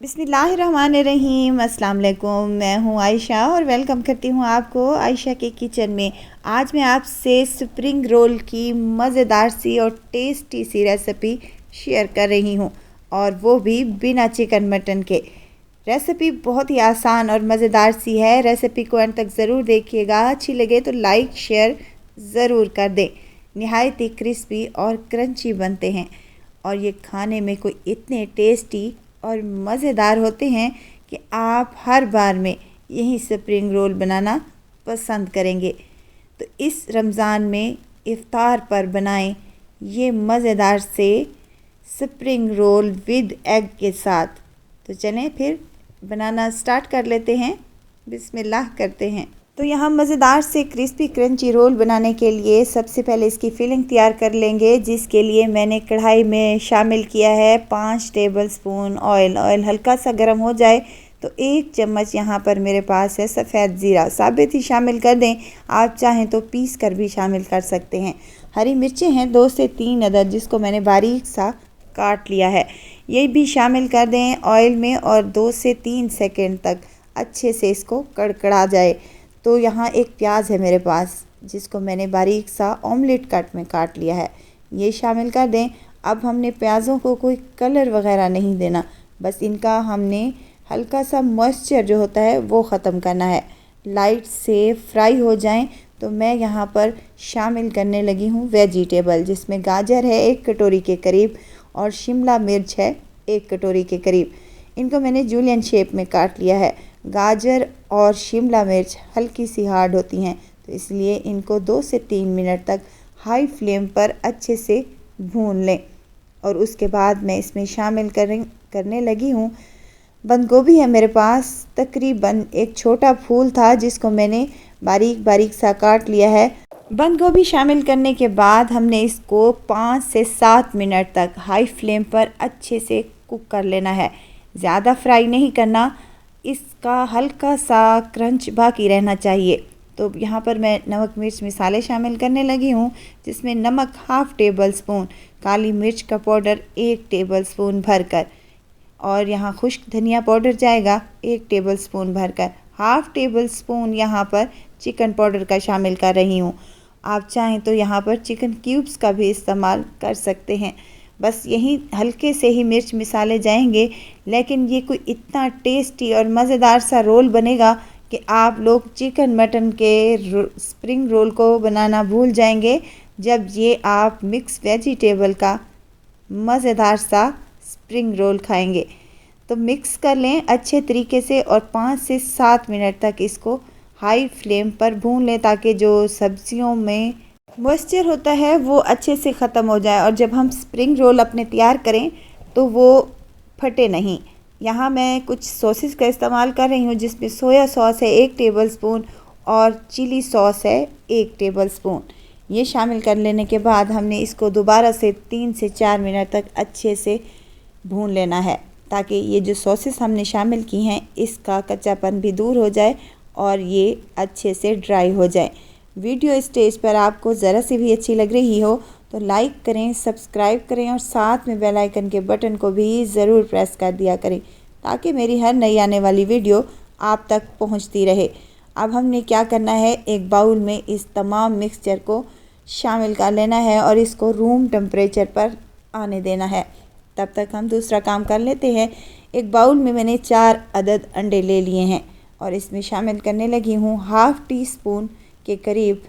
बिस्मिल्लाहिर्रहमानिर्रहीम। अस्सलाम वालेकुम। मैं हूँ आयशा और वेलकम करती हूँ आपको आयशा के किचन में। आज मैं आपसे स्प्रिंग रोल की मज़ेदार सी और टेस्टी सी रेसिपी शेयर कर रही हूँ, और वो भी बिना चिकन मटन के। रेसिपी बहुत ही आसान और मज़ेदार सी है। रेसिपी को अंत तक ज़रूर देखिएगा। अच्छी लगे तो लाइक शेयर ज़रूर कर दें। नहायत ही क्रिस्पी और क्रंची बनते हैं, और ये खाने में कोई इतने टेस्टी और मज़ेदार होते हैं कि आप हर बार में यही स्प्रिंग रोल बनाना पसंद करेंगे। तो इस रमज़ान में इफ़्तार पर बनाएं ये मज़ेदार से स्प्रिंग रोल विद एग के साथ। तो चलें फिर बनाना स्टार्ट कर लेते हैं। बिस्मिल्लाह करते हैं। तो यहाँ मज़ेदार से क्रिस्पी क्रंची रोल बनाने के लिए सबसे पहले इसकी फिलिंग तैयार कर लेंगे, जिसके लिए मैंने कढ़ाई में शामिल किया है 5 टेबलस्पून ऑयल। ऑयल हल्का सा गर्म हो जाए तो 1 चम्मच यहाँ पर मेरे पास है सफ़ेद ज़ीरा, साबित ही शामिल कर दें। आप चाहें तो पीस कर भी शामिल कर सकते हैं। हरी मिर्चें हैं 2 से 3 अदद, जिसको मैंने बारीक सा काट लिया है, ये भी शामिल कर दें ऑयल में, और 2 से 3 सेकंड तक अच्छे से इसको कड़कड़ा जाए। तो यहाँ एक प्याज है मेरे पास, जिसको मैंने बारीक सा ऑमलेट कट में काट लिया है, ये शामिल कर दें। अब हमने प्याज़ों को कोई कलर वगैरह नहीं देना, बस इनका हमने हल्का सा मॉइस्चर जो होता है वो ख़त्म करना है। लाइट से फ्राई हो जाएं तो मैं यहाँ पर शामिल करने लगी हूँ वेजिटेबल, जिसमें गाजर है 1 कटोरी के करीब, और शिमला मिर्च है 1 कटोरी के करीब। इनको मैंने जूलियन शेप में काट लिया है। गाजर और शिमला मिर्च हल्की सी हार्ड होती हैं, तो इसलिए इनको 2 से 3 मिनट तक हाई फ्लेम पर अच्छे से भून लें। और उसके बाद मैं इसमें शामिल करने लगी हूँ बंद गोभी है मेरे पास, तकरीबन एक छोटा फूल था जिसको मैंने बारीक बारीक सा काट लिया है। बंद गोभी शामिल करने के बाद हमने इसको 5 से 7 मिनट तक हाई फ्लेम पर अच्छे से कुक कर लेना है। ज़्यादा फ्राई नहीं करना, इसका हल्का सा क्रंच बाकी रहना चाहिए। तो यहाँ पर मैं नमक मिर्च मसाले शामिल करने लगी हूँ, जिसमें नमक 1/2 टेबल स्पून, काली मिर्च का पाउडर 1 टेबल स्पून भरकर, और यहाँ खुश्क धनिया पाउडर जाएगा 1 टेबल स्पून भरकर। 1/2 टेबल स्पून यहाँ पर चिकन पाउडर का शामिल कर रही हूँ। आप चाहें तो यहाँ पर चिकन क्यूब्स का भी इस्तेमाल कर सकते हैं। बस यही हल्के से ही मिर्च मसाले जाएंगे, लेकिन ये कोई इतना टेस्टी और मज़ेदार सा रोल बनेगा कि आप लोग चिकन मटन के स्प्रिंग रोल को बनाना भूल जाएंगे जब ये आप मिक्स वेजिटेबल का मज़ेदार सा स्प्रिंग रोल खाएंगे। तो मिक्स कर लें अच्छे तरीके से, और 5 से 7 मिनट तक इसको हाई फ्लेम पर भून लें, ताकि जो सब्जियों में मॉइस्चर होता है वो अच्छे से ख़त्म हो जाए, और जब हम स्प्रिंग रोल अपने तैयार करें तो वो फटे नहीं। यहाँ मैं कुछ सॉसेस का इस्तेमाल कर रही हूँ, जिसमें सोया सॉस है 1 टेबल स्पून और चिली सॉस है 1 टेबल स्पून। ये शामिल कर लेने के बाद हमने इसको दोबारा से 3 से 4 मिनट तक अच्छे से भून लेना है, ताकि ये जो सॉसेस हमने शामिल की हैं इसका कच्चापन भी दूर हो जाए और ये अच्छे से ड्राई हो जाए। वीडियो स्टेज पर आपको ज़रा सी भी अच्छी लग रही हो तो लाइक करें, सब्सक्राइब करें, और साथ में बेल आइकन के बटन को भी ज़रूर प्रेस कर दिया करें, ताकि मेरी हर नई आने वाली वीडियो आप तक पहुंचती रहे। अब हमने क्या करना है, एक बाउल में इस तमाम मिक्सचर को शामिल कर लेना है और इसको रूम टेम्परेचर पर आने देना है। तब तक हम दूसरा काम कर लेते हैं। एक बाउल में मैंने 4 अदद अंडे ले लिए हैं, और इसमें शामिल करने लगी हूँ 1/2 टीस्पून के करीब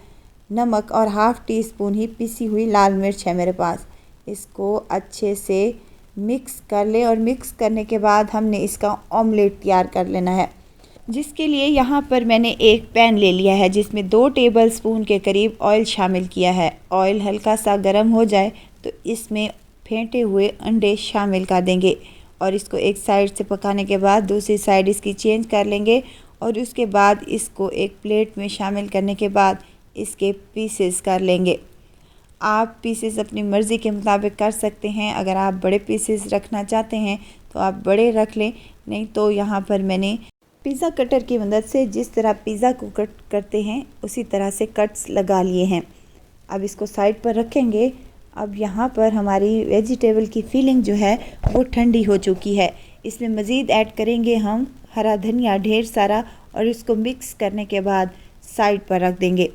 नमक, और 1/2 टीस्पून ही पिसी हुई लाल मिर्च है मेरे पास। इसको अच्छे से मिक्स कर ले, और मिक्स करने के बाद हमने इसका ऑमलेट तैयार कर लेना है, जिसके लिए यहाँ पर मैंने एक पैन ले लिया है, जिसमें 2 टेबल स्पून के करीब ऑयल शामिल किया है। ऑयल हल्का सा गर्म हो जाए तो इसमें फेंटे हुए अंडे शामिल कर देंगे, और इसको एक साइड से पकाने के बाद दूसरी साइड इसकी चेंज कर लेंगे, और उसके बाद इसको एक प्लेट में शामिल करने के बाद इसके पीसेस कर लेंगे। आप पीसेस अपनी मर्ज़ी के मुताबिक कर सकते हैं। अगर आप बड़े पीसेस रखना चाहते हैं तो आप बड़े रख लें, नहीं तो यहाँ पर मैंने पिज़्ज़ा कटर की मदद से जिस तरह पिज़्ज़ा को कट करते हैं उसी तरह से कट्स लगा लिए हैं। अब इसको साइड पर रखेंगे। अब यहाँ पर हमारी वेजिटेबल की फीलिंग जो है वो ठंडी हो चुकी है। इसमें मज़ीद ऐड करेंगे हम हरा धनिया ढेर सारा और इसको मिक्स करने के बाद साइड पर रख देंगे।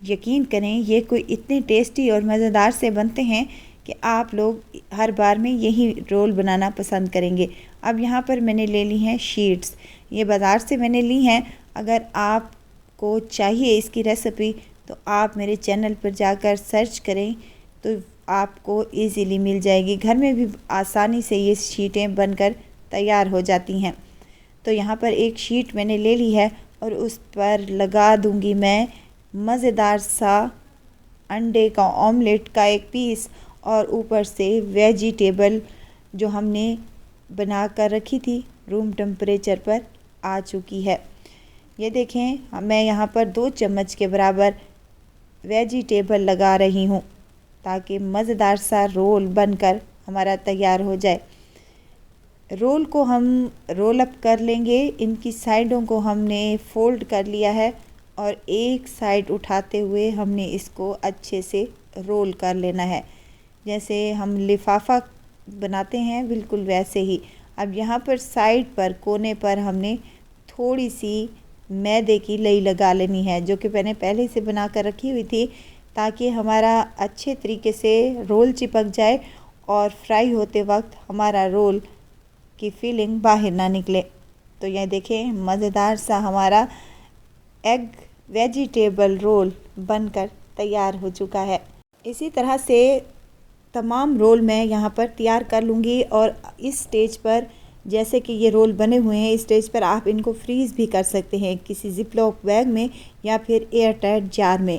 यकीन करें ये कोई इतने टेस्टी और मज़ेदार से बनते हैं कि आप लोग हर बार में यही रोल बनाना पसंद करेंगे। अब यहाँ पर मैंने ले ली हैं शीट्स, ये बाज़ार से मैंने ली हैं। अगर आपको चाहिए इसकी रेसिपी तो आप मेरे चैनल पर जाकर सर्च करें तो आपको इजीली मिल जाएगी। घर में भी आसानी से ये शीटें बनकर तैयार हो जाती हैं। तो यहाँ पर एक शीट मैंने ले ली है और उस पर लगा दूँगी मैं मज़ेदार सा अंडे का ऑमलेट का एक पीस और ऊपर से वेजिटेबल जो हमने बना कर रखी थी रूम टेम्परेचर पर आ चुकी है। ये देखें मैं यहाँ पर 2 चम्मच के बराबर वेजिटेबल लगा रही हूँ ताकि मज़ेदार सा रोल बनकर हमारा तैयार हो जाए। रोल को हम रोल अप कर लेंगे। इनकी साइडों को हमने फ़ोल्ड कर लिया है और एक साइड उठाते हुए हमने इसको अच्छे से रोल कर लेना है, जैसे हम लिफाफा बनाते हैं बिल्कुल वैसे ही। अब यहाँ पर साइड पर कोने पर हमने थोड़ी सी मैदे की लई लगा लेनी है जो कि मैंने पहले से बना कर रखी हुई थी ताकि हमारा अच्छे तरीके से रोल चिपक जाए और फ्राई होते वक्त हमारा रोल की फीलिंग बाहर ना निकले। तो यह देखें मज़ेदार सा हमारा एग वेजिटेबल रोल बनकर तैयार हो चुका है। इसी तरह से तमाम रोल मैं यहाँ पर तैयार कर लूँगी और इस स्टेज पर जैसे कि ये रोल बने हुए हैं इस स्टेज पर आप इनको फ्रीज़ भी कर सकते हैं किसी ज़िपलॉक बैग में या फिर एयर टाइट जार में।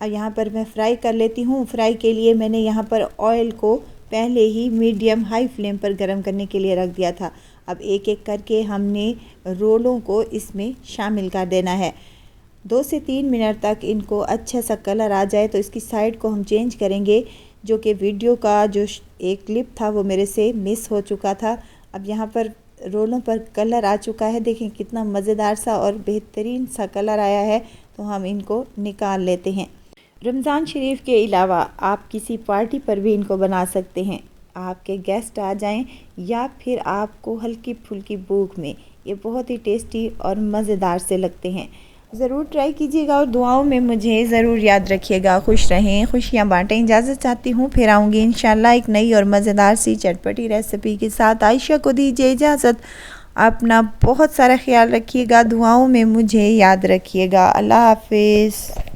अब यहाँ पर मैं फ्राई कर लेती हूँ। फ्राई के लिए मैंने यहाँ पर ऑयल को पहले ही मीडियम हाई फ्लेम पर गर्म करने के लिए रख दिया था। अब एक एक करके हमने रोलों को इसमें शामिल कर देना है। 2 से 3 मिनट तक इनको अच्छा सा कलर आ जाए तो इसकी साइड को हम चेंज करेंगे, जो कि वीडियो का जो एक क्लिप था वो मेरे से मिस हो चुका था। अब यहाँ पर रोलों पर कलर आ चुका है, देखें कितना मज़ेदार सा और बेहतरीन सा कलर आया है। तो हम इनको निकाल लेते हैं। रमज़ान शरीफ के अलावा आप किसी पार्टी पर भी इनको बना सकते हैं। आपके गेस्ट आ जाएं या फिर आपको हल्की फुल्की भूख में ये बहुत ही टेस्टी और मज़ेदार से लगते हैं। ज़रूर ट्राई कीजिएगा और दुआओं में मुझे ज़रूर याद रखिएगा। खुश रहें, खुशियाँ बाँटें। इजाज़त चाहती हूँ, फिर आऊँगी इंशाल्लाह एक नई और मज़ेदार सी चटपटी रेसिपी के साथ। आयशा को दीजिए इजाज़त। अपना बहुत सारा ख्याल रखिएगा, दुआओं में मुझे याद रखिएगा। अल्लाह हाफिज़।